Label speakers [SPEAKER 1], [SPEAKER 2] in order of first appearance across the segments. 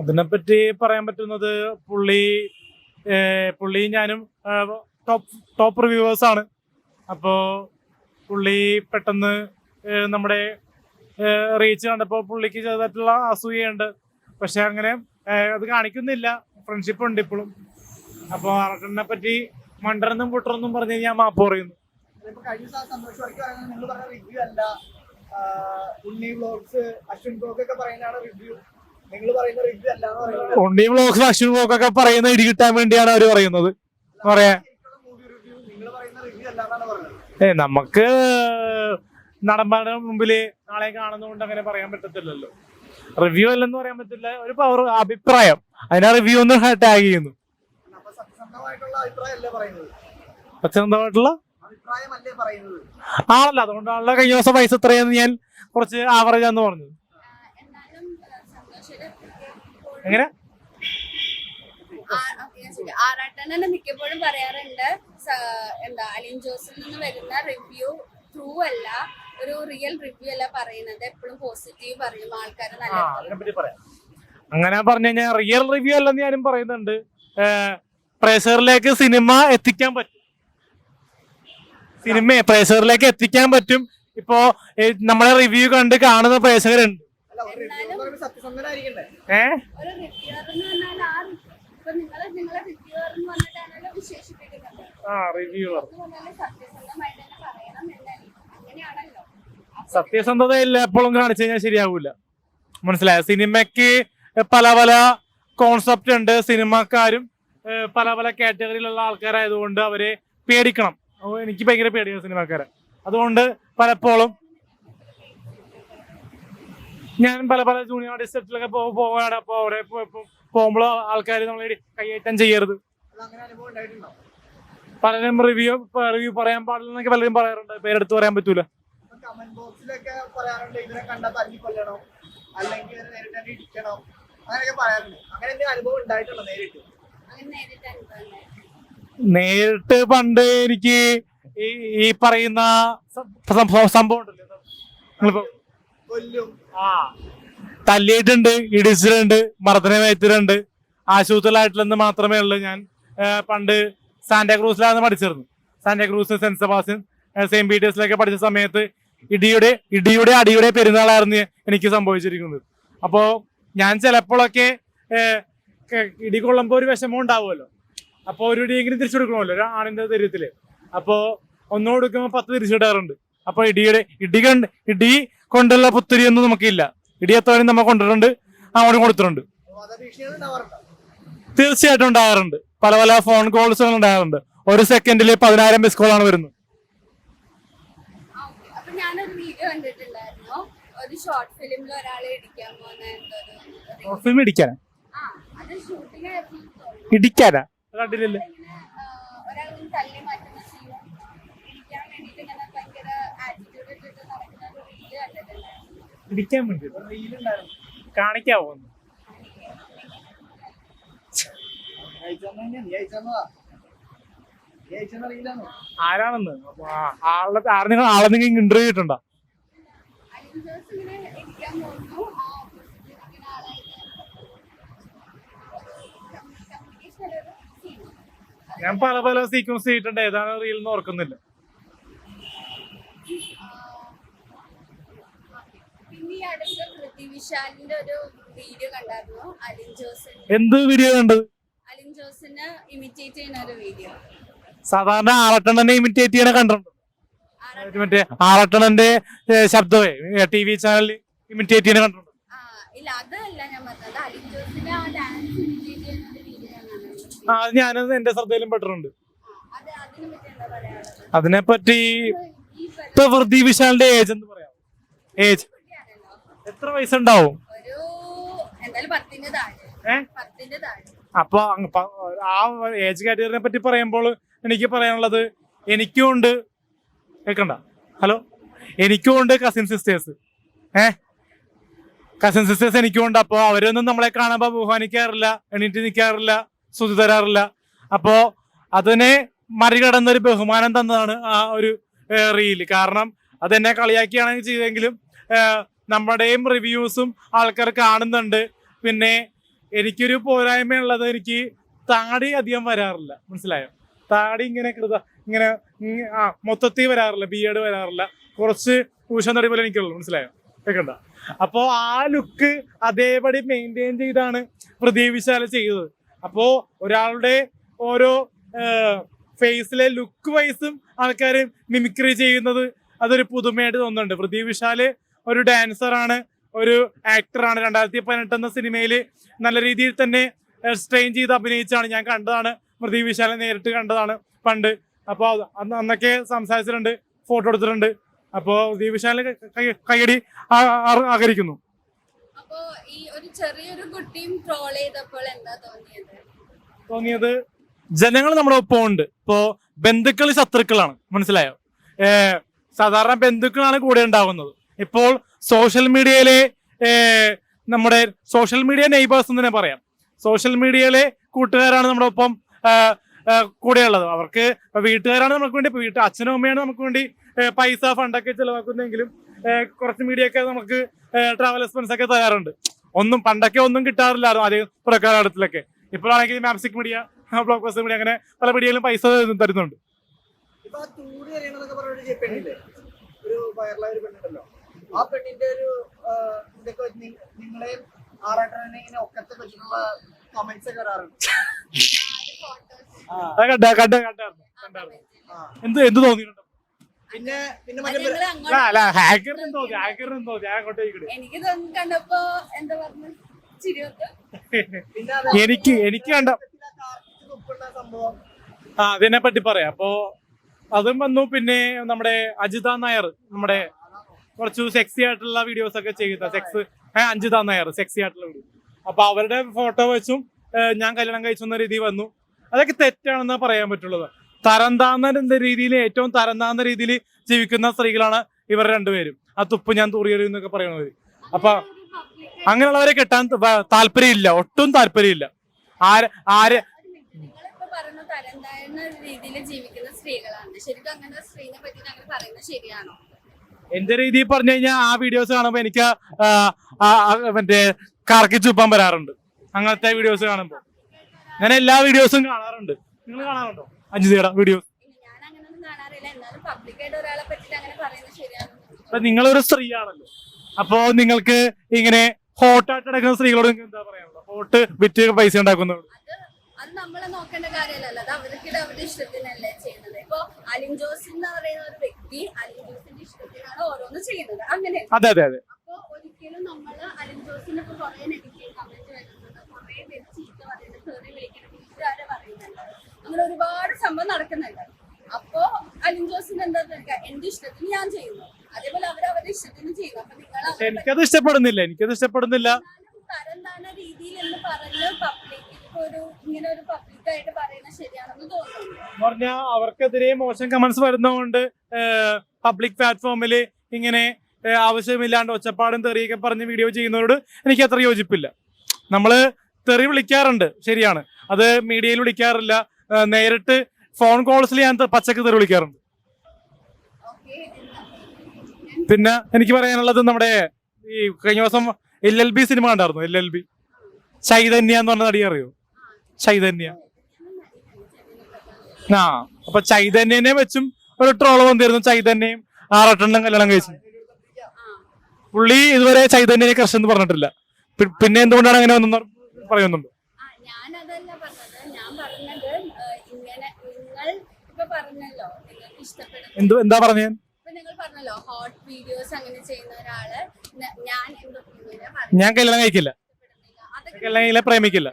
[SPEAKER 1] അതിനെപ്പറ്റി പറയാൻ പറ്റുന്നത് പുള്ളി ഞാനും ടോപ്പ് റിവ്യൂവേഴ്സ് ആണ്. അപ്പോൾ പുള്ളി പെട്ടെന്ന് നമ്മുടെ റീച്ച് കണ്ടപ്പോൾ പുള്ളിക്ക് ചെറുതായിട്ടുള്ള അസൂയുണ്ട്. പക്ഷെ അങ്ങനെ അത് കാണിക്കുന്നില്ല. ഫ്രണ്ട്ഷിപ്പ് ഉണ്ട് ഇപ്പോഴും. അപ്പോൾ അറട്ടനെ പറ്റി മണ്ടറെന്നും പുട്ടറെന്നും പറഞ്ഞ് ഞാൻ മാപ്പ് പറയുന്നു.
[SPEAKER 2] ഉണ്ണി വ്ലോഗ്സ് അശ്വിൻ
[SPEAKER 1] അശ്വിൻ വ്ലോഗൊക്കെ പറയുന്ന ഇടി കിട്ടാൻ വേണ്ടിയാണ് അവര് പറയുന്നത്. പറയാ നമുക്ക് നടന്മാരുടെ മുമ്പില് നാളെ കാണുന്നതുകൊണ്ട് അങ്ങനെ പറയാൻ പറ്റത്തില്ലല്ലോ. റിവ്യൂ അല്ലെന്ന് പറയാൻ പറ്റില്ല, ഒരു പവർ അഭിപ്രായം. അതിനാ റിവ്യൂ ഒന്ന് ടാഗ് ചെയ്യുന്നു. സത്യസന്ധമായിട്ടുള്ള ആണല്ലോ, അതുകൊണ്ടാണല്ലോ കഴിഞ്ഞ ദിവസം പൈസ എത്രയെന്ന് ഞാൻ കുറച്ച് ആവറേജ് ആന്ന് പറഞ്ഞത്. എങ്ങനെ
[SPEAKER 3] ആറാട്ടനെ മിക്കപ്പോഴും പറയാറുണ്ട് എന്താ അലിൻ ജോസിൽ നിന്ന് വരുന്ന റിവ്യൂ ട്രൂ അല്ല, ഒരു റിയൽ റിവ്യൂ അല്ല പറയുന്നത്, എപ്പോഴും പോസിറ്റീവ് പറയും ആൾക്കാരെ നല്ല.
[SPEAKER 1] അങ്ങനെ പറഞ്ഞു കഴിഞ്ഞാൽ റിയൽ റിവ്യൂ അല്ലെന്ന് ഞാനും പറയുന്നുണ്ട്. പ്രേക്ഷകരിലേക്ക് സിനിമ എത്തിക്കാൻ പറ്റും, സിനിമയെ പ്രേക്ഷകരിലേക്ക് എത്തിക്കാൻ പറ്റും. ഇപ്പോ നമ്മളെ റിവ്യൂ കണ്ട് കാണുന്ന പ്രേക്ഷകരുണ്ട്. സത്യസന്ധതയില്ല എപ്പോഴും കാണിച്ചു കഴിഞ്ഞാൽ ശരിയാവൂല. മനസ്സിലായോ? സിനിമയ്ക്ക് പല പല കോൺസെപ്റ്റ് ഉണ്ട്. സിനിമക്കാരും പല പല കാറ്റഗറിയിലുള്ള ആൾക്കാരായതുകൊണ്ട് അവരെ പേടിക്കണം. എനിക്ക് ഭയങ്കര പേടിയാണ് സിനിമക്കാരെ. അതുകൊണ്ട് പലപ്പോഴും ഞാൻ പല പല ജൂനിയർ ആർട്ടിസ്റ്റിലൊക്കെ പോവാണ്. അപ്പൊ അവിടെ പോകുമ്പോൾ ആൾക്കാർ നമ്മളെ കൈയേറ്റം ചെയ്യരുത്. പലരും റിവ്യൂ പറയാൻ പാടില്ലെന്നൊക്കെ പലരും പറയാറുണ്ട്. പേരെടുത്ത് പറയാൻ പറ്റൂല. നേരിട്ട് പണ്ട് എനിക്ക് ഈ പറയുന്ന സംഭവം ഉണ്ടല്ലോ, തല്ലിയിട്ടുണ്ട്, ഇടിച്ചിട്ടുണ്ട്, മർദ്ദനമേറ്റിട്ടുണ്ട്. ആശുപത്രിയിലായിട്ടില്ലെന്ന് മാത്രമേ ഉള്ളൂ. ഞാൻ പണ്ട് സാന്റാക്രൂസിലാണ് പഠിച്ചിരുന്നു. സാന്റാക്രൂസ്, സെന്റ് സെബാസ്റ്റ്യൻ, സെയിന്റ് പീറ്റേഴ്സിലൊക്കെ പഠിച്ച സമയത്ത് ഇടിയുടെ അടിയുടെ പെരുന്നാളായിരുന്നു എനിക്ക് സംഭവിച്ചിരിക്കുന്നത്. അപ്പോൾ ഞാൻ ചിലപ്പോഴൊക്കെ ഇടി കൊള്ളുമ്പോൾ ഒരു വിഷമം ഉണ്ടാവുമല്ലോ. അപ്പോൾ ഒരു ഇടിയെങ്കിലും തിരിച്ചു കൊടുക്കണമല്ലോ ഒരു ആണിന്റെ ധൈര്യത്തില്. അപ്പോൾ ഒന്നും കൊടുക്കുമ്പോൾ 10 തിരിച്ചിടാറുണ്ട്. അപ്പോൾ ഇടി കൊണ്ടുള്ള പുത്തിരിയൊന്നും നമുക്കില്ല. ഇടിയത്തോനും നമ്മൾ കൊണ്ടിട്ടുണ്ട്, അങ്ങോട്ടും കൊടുത്തിട്ടുണ്ട്. തീർച്ചയായിട്ടും ഉണ്ടാകാറുണ്ട്. പല പല ഫോൺ കോൾസുകൾ ഉണ്ടാകാറുണ്ട്. ഒരു സെക്കൻഡില് 10,000 മിസ് കോളാണ് വരുന്നത്. ഫിലിം ഇടിക്കാനാ കണ്ടില്ലല്ലേ? ഇടിക്കാൻ വേണ്ടി കാണിക്കാവോ? ആരാണെന്ന് ആളെ നിങ്ങൾ ഇന്റർവ്യൂ ചെയ്തിട്ടുണ്ടോ? ഞാൻ പല പല സീക്വൻസ് ചെയ്തിട്ടുണ്ട്. ഏതാണ് റീൽ എന്ന് ഓർക്കുന്നില്ല. എന്ത് വീഡിയോ കണ്ടത്? സാധാരണ ആറട്ടണനെ ഇമിറ്റേറ്റ് ചെയ്യണ കണ്ടിട്ടുണ്ട്. മറ്റേ ആറട്ടണന്റെ ശബ്ദമേ TV ചാനലിൽ ഇമിറ്റേറ്റ് ചെയ്യണ കണ്ടിട്ടുണ്ട്. അത് ഞാനത് എന്റെ ശ്രദ്ധയിലും പെട്ടിട്ടുണ്ട്. അതിനെപ്പറ്റി ഇപ്പൊ വൃദ്ധി വിശാലിന്റെ ഏജ് എന്ന് പറയാം. ഏജ് എത്ര വയസ്സുണ്ടാവും? അപ്പൊ ആ ഏജ് കാറ്റഗറിനെ പറ്റി പറയുമ്പോൾ എനിക്ക് പറയാനുള്ളത്, എനിക്കും ഉണ്ട്, കേൾക്കണ്ട, ഹലോ, എനിക്കും ഉണ്ട് കസിൻ സിസ്റ്റേഴ്സ്. കസിൻ സിസ്റ്റേഴ്സ് എനിക്കും ഉണ്ട്. അപ്പോൾ അവരൊന്നും നമ്മളെ കാണുമ്പോൾ ബഹുമാനിക്കാറില്ല, എണീറ്റ് നിൽക്കാറില്ല, സ്തുതി തരാറില്ല. അപ്പോ അതിനെ മറികടന്നൊരു ബഹുമാനം തന്നതാണ് ആ ഒരു റീല്. കാരണം അതെന്നെ കളിയാക്കിയാണെങ്കിൽ ചെയ്തെങ്കിലും നമ്മുടെയും റിവ്യൂസും ആൾക്കാർ കാണുന്നുണ്ട്. പിന്നെ എനിക്കൊരു പോരായ്മയുള്ളത് എനിക്ക് താടി അധികം വരാറില്ല, മനസ്സിലായോ? താടി ഇങ്ങനെ ഇങ്ങനെ മൊത്തത്തിൽ വരാറില്ല, ബിയേഡ് വരാറില്ല, കുറച്ച് ഊഷം തടി പോലെ എനിക്കുള്ളൂ, മനസ്സിലായോ? കേൾക്കണ്ട. അപ്പോ ആ ലുക്ക് അതേപടി മെയിൻറ്റെയിൻ ചെയ്താണ് പ്രദീപ് വിശാൽ ചെയ്തത്. അപ്പോ ഒരാളുടെ ഓരോ ഫേസിലെ ലുക്ക് വൈസും ആൾക്കാർ മിമിക്രി ചെയ്യുന്നത് അതൊരു പുതുമയായിട്ട് തോന്നുന്നുണ്ട്. പ്രദീപ് വിശാല് ഒരു ഡാൻസറാണ്, ഒരു ആക്ടറാണ്. 2018 എന്ന സിനിമയിൽ നല്ല രീതിയിൽ തന്നെ സ്ട്രെയിൻ ചെയ്ത് അഭിനയിച്ചാണ്. ഞാൻ കണ്ടതാണ്, പ്രദീപ് വിശാലെ നേരിട്ട് കണ്ടതാണ് പണ്ട്. അപ്പോൾ അന്നൊക്കെ സംസാരിച്ചിട്ടുണ്ട്, ഫോട്ടോ എടുത്തിട്ടുണ്ട്. അപ്പോ പ്രദീപ് വിശാലിന് കൈയടി ആകരിക്കുന്നു.
[SPEAKER 3] അപ്പോ ഈ ഒരു ചെറിയൊരു കുട്ടിയും ട്രോൾ ചെയ്തപ്പോൾ എന്താ
[SPEAKER 1] തോന്നിയത് ജനങ്ങൾ നമ്മുടെ ഒപ്പം ഉണ്ട്. ഇപ്പോ ബന്ധുക്കൾ ശത്രുക്കളാണ്, മനസ്സിലായോ? സാധാരണ ബന്ധുക്കളാണ് കൂടെ ഉണ്ടാകുന്നത്. ഇപ്പോൾ സോഷ്യൽ മീഡിയയിലെ നമ്മുടെ സോഷ്യൽ മീഡിയ നെയ്ബേഴ്സ് എന്ന് തന്നെ പറയാം. സോഷ്യൽ മീഡിയയിലെ കൂട്ടുകാരാണ് നമ്മുടെ ഒപ്പം കൂടെയുള്ളത്. അവർക്ക് വീട്ടുകാരാണ് നമുക്ക് വേണ്ടി, അച്ഛനും അമ്മയാണ് നമുക്ക് വേണ്ടി പൈസ ഫണ്ടൊക്കെ ചിലവാക്കുന്നെങ്കിലും കുറച്ച് മീഡിയ ഒക്കെ നമുക്ക് ട്രാവൽ എക്സ്പെൻസ് ഒക്കെ തരാറുണ്ട്. പണ്ടൊക്കെ ഒന്നും കിട്ടാറില്ലായിരുന്നു ആദ്യം തുടക്കാലഘട്ടത്തിലൊക്കെ. ഇപ്പോഴാണെങ്കിൽ മാപ്സിക് മീഡിയ, ബ്ലോക്ക് ബസ്റ്റർ മീഡിയ, അങ്ങനെ പല മീഡിയയിലും പൈസ തരുന്നുണ്ട്.
[SPEAKER 2] ഇപ്പൊ തൂടി അറിയണമെന്നൊക്കെ പറഞ്ഞ പെണ്ണില്ലേ, ഒരു വയറുള്ള ഒരു പെണ്ണുണ്ടല്ലോ, ആ പെണ്ണിന്റെ ഒരു ഇതൊക്കെ നിങ്ങളെയും ആറാട്ടനെ ഇങ്ങനെ ഒക്കത്തെ പറ്റിയുള്ള കമന്റ്സ് ഒക്കെ വരാറുണ്ട്.
[SPEAKER 1] എന്ത് തോന്നിയിട്ടുണ്ടോ?
[SPEAKER 2] പിന്നെ
[SPEAKER 3] എനിക്ക് കണ്ടപ്പോ എന്താ പറഞ്ഞു
[SPEAKER 1] എനിക്ക് കണ്ട
[SPEAKER 2] സംഭവം
[SPEAKER 1] അതിനെ പറ്റി പറയാം. അപ്പോ അതും വന്നു. പിന്നെ നമ്മുടെ അജിത നായർ, നമ്മുടെ കുറച്ച് സെക്സി ആയിട്ടുള്ള വീഡിയോസ് ഒക്കെ ചെയ്യുന്ന അജിത നായർ സെക്സി ആയിട്ടുള്ള വീഡിയോ. അപ്പൊ അവരുടെ ഫോട്ടോ വെച്ചും ഞാൻ കല്യാണം കഴിച്ചെന്ന രീതി വന്നു. അതൊക്കെ തെറ്റാണെന്ന് പറയാൻ പറ്റുള്ളത്. തരംതാന്ന രീതിയിൽ, ഏറ്റവും തരംതാന്ന രീതിയിൽ ജീവിക്കുന്ന സ്ത്രീകളാണ് ഇവർ രണ്ടുപേരും. ആ തുപ്പ് ഞാൻ തൂറിയൊരു എന്നൊക്കെ പറയുന്നത്. അപ്പൊ അങ്ങനെയുള്ളവരെ കെട്ടാൻ താല്പര്യമില്ല, ഒട്ടും താല്പര്യമില്ല. എന്റെ രീതിയിൽ പറഞ്ഞു കഴിഞ്ഞാൽ ആ വീഡിയോസ് കാണുമ്പോ എനിക്ക് മറ്റേ കറക്കി ചുപ്പാൻ വരാറുണ്ട്. അങ്ങനത്തെ വീഡിയോസ് കാണുമ്പോ ഞാൻ എല്ലാ വീഡിയോസും കാണാറുണ്ട്. നിങ്ങൾ കാണാറുണ്ടോ അജിതയുടെ വീഡിയോസ്? നിങ്ങളൊരു സ്ത്രീയാണല്ലോ, അപ്പോ നിങ്ങൾക്ക് ഇങ്ങനെ ഹോട്ടായിട്ട് നടക്കുന്ന സ്ത്രീകളോട് നിങ്ങൾക്ക് എന്താ പറയാനുള്ളത്? ഹോട്ട് വിറ്റ് പൈസ ഉണ്ടാക്കുന്നവരോട്?
[SPEAKER 3] അത് നമ്മളെ നോക്കേണ്ട കാര്യമല്ലല്ലോ, അത് അവർക്കിടെ അവരുടെ ഇഷ്ടത്തിനല്ലേ ചെയ്യുന്നത്. ഇപ്പൊ അലിൻ ജോസ് എന്ന് പറയുന്ന ഒരു വ്യക്തി അലിൻ ജോസിന്റെ ഇഷ്ടത്തിനാണ് ഓരോന്ന് ചെയ്യുന്നത്, അങ്ങനെ.
[SPEAKER 1] അതെ അതെ അതെ.
[SPEAKER 3] അപ്പൊ ഒരിക്കലും നമ്മള് അലിൻ ജോസിന് ഇപ്പൊ കുറെ നെഗറ്റീവ് കമന്റ് വരുന്നുണ്ട്, കുറെ പേര് ചീത്ത പറയുന്നത്, തെറി വിളിക്കുന്നത്, വീട്ടുകാരെ പറയുന്നുണ്ട്, അങ്ങനെ ഒരുപാട് സംഭവം നടക്കുന്നുണ്ട്. അപ്പൊ അലിൻ ജോസിന് എന്താ എന്റെ ഇഷ്ടത്തിന് ഞാൻ ചെയ്യുന്നു, അതേപോലെ അവരവരുടെ ഇഷ്ടത്തിന് ചെയ്യുന്നു. അപ്പൊ നിങ്ങൾ
[SPEAKER 1] എനിക്കത് ഇഷ്ടപ്പെടുന്നില്ല.
[SPEAKER 3] തരംതാന രീതിയിൽ എന്ന് പറഞ്ഞ് പബ്ലിക് ഇങ്ങനെ ഒരു പബ്ലിക്കായിട്ട് പറയുന്നത് ശരിയാണെന്ന് തോന്നുന്നു.
[SPEAKER 1] പറഞ്ഞാൽ അവർക്കെതിരെ മോശം കമന്റ്സ് വരുന്നതുകൊണ്ട് പബ്ലിക് പ്ലാറ്റ്ഫോമില് ഇങ്ങനെ ആവശ്യമില്ലാണ്ട് ഒച്ചപ്പാടും തെറിയൊക്കെ പറഞ്ഞ് വീഡിയോ ചെയ്യുന്നവരോട് എനിക്ക് അത്ര യോജിപ്പില്ല. നമ്മള് തെറി വിളിക്കാറുണ്ട്, ശരിയാണ്, അത് മീഡിയയിൽ വിളിക്കാറില്ല. നേരിട്ട് ഫോൺ കോൾസിൽ ഞാൻ പച്ചക്ക് തെറി വിളിക്കാറുണ്ട്. പിന്നെ എനിക്ക് പറയാനുള്ളത്, നമ്മുടെ ഈ കഴിഞ്ഞ ദിവസം LLB സിനിമ കണ്ടായിരുന്നു. LLB ചൈതന്യ എന്ന് പറഞ്ഞ നടി അറിയോ? ചൈതന്യ. അപ്പൊ ചൈതന്യനെ വെച്ചും ഒരു ട്രോള് വന്നിരുന്നു. ചൈതന്യയും ആറട്ടെണ്ണം കല്യാണം കഴിച്ചു. പുള്ളി ഇതുവരെ ചൈതന്യനെ ക്രഷ് എന്ന് പറഞ്ഞിട്ടില്ല. പിന്നെ എന്തുകൊണ്ടാണ് അങ്ങനെ ഒന്നും പറയുന്നുണ്ട്?
[SPEAKER 3] ഞാനതല്ല പറഞ്ഞത്, ഞാൻ പറഞ്ഞത് ഇങ്ങനെ നിങ്ങൾ ഇപ്പൊ പറഞ്ഞല്ലോ നിങ്ങൾക്ക് ഇഷ്ടപ്പെടും.
[SPEAKER 1] എന്താ പറഞ്ഞ?
[SPEAKER 3] നിങ്ങൾ പറഞ്ഞല്ലോ ഹോട്ട് വീഡിയോസ് അങ്ങനെ ചെയ്യുന്ന ഒരാള്
[SPEAKER 1] ഞാൻ കല്യാണം കഴിക്കില്ല, കല്യാണം പ്രേമിക്കില്ല.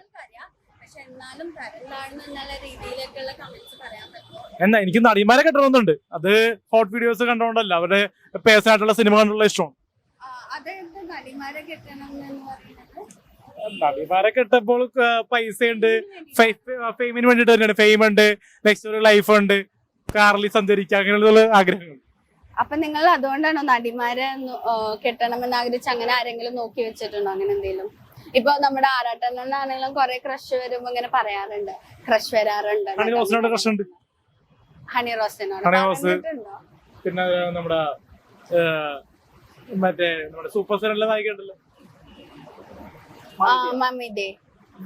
[SPEAKER 3] പക്ഷെ എന്നാലും തരംതാഴ്ന്നുള്ള രീതിയിലേക്കുള്ള കമന്റ്സ് പറയാൻ പറ്റുമോ?
[SPEAKER 1] എന്നാ എനിക്ക് നടിമാരെ കെട്ടണമെന്നുണ്ട്. അത് ഹോട്ട് വീഡിയോസ് കണ്ടോണ്ടല്ല, അവരുടെ പേഴ്സണൽ ആയിട്ടുള്ള സിനിമ കണ്ടുള്ള ഇഷ്ടമാണ്.
[SPEAKER 3] അതെന്ത് നടിമാരെ കെട്ടണം എന്ന് പറയുന്നത്?
[SPEAKER 1] നടിമാരെ കെട്ടപ്പോൾ പൈസയുണ്ട്, ഫെയിമിന് വേണ്ടിട്ട് തന്നെയാണ്. ഫെയിം ഉണ്ട്, നെക്സ്റ്റ് ഒരു ലൈഫ് ഉണ്ട്, കാറിൽ സഞ്ചരിക്കുക, അങ്ങനെയുള്ള ആഗ്രഹങ്ങൾ.
[SPEAKER 3] അപ്പൊ നിങ്ങൾ അതുകൊണ്ടാണോ നടിമാരെ കെട്ടണമെന്ന് ആഗ്രഹിച്ച് അങ്ങനെ ആരെങ്കിലും നോക്കി വെച്ചിട്ടുണ്ടോ? അങ്ങനെ എന്തെങ്കിലും? ഇപ്പൊ നമ്മുടെ ആറാട്ടനാണെങ്കിലും കുറെ ക്രഷ് വരുമ്പോ ഇങ്ങനെ പറയാറുണ്ട്, ക്രഷ് വരാറുണ്ട്.
[SPEAKER 1] ഹണി റോസിനോട് പിന്നെ നമ്മുടെ മറ്റേ നമ്മുടെ സൂപ്പർ സ്റ്റാറിലെ നായിക ഉണ്ടല്ലോ,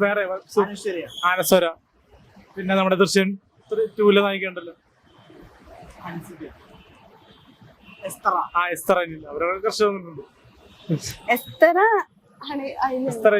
[SPEAKER 1] വേറെ
[SPEAKER 2] അനുശ്വര്യ,
[SPEAKER 1] ആനസ്വര, പിന്നെ നമ്മുടെ ദൃശ്യം 2 നായികയുണ്ടല്ലോ
[SPEAKER 2] എസ്തറ.
[SPEAKER 1] എസ്തറ, അവരൊക്കെ കർഷകരുണ്ട്.
[SPEAKER 3] എസ്തറ
[SPEAKER 1] എസ്തറ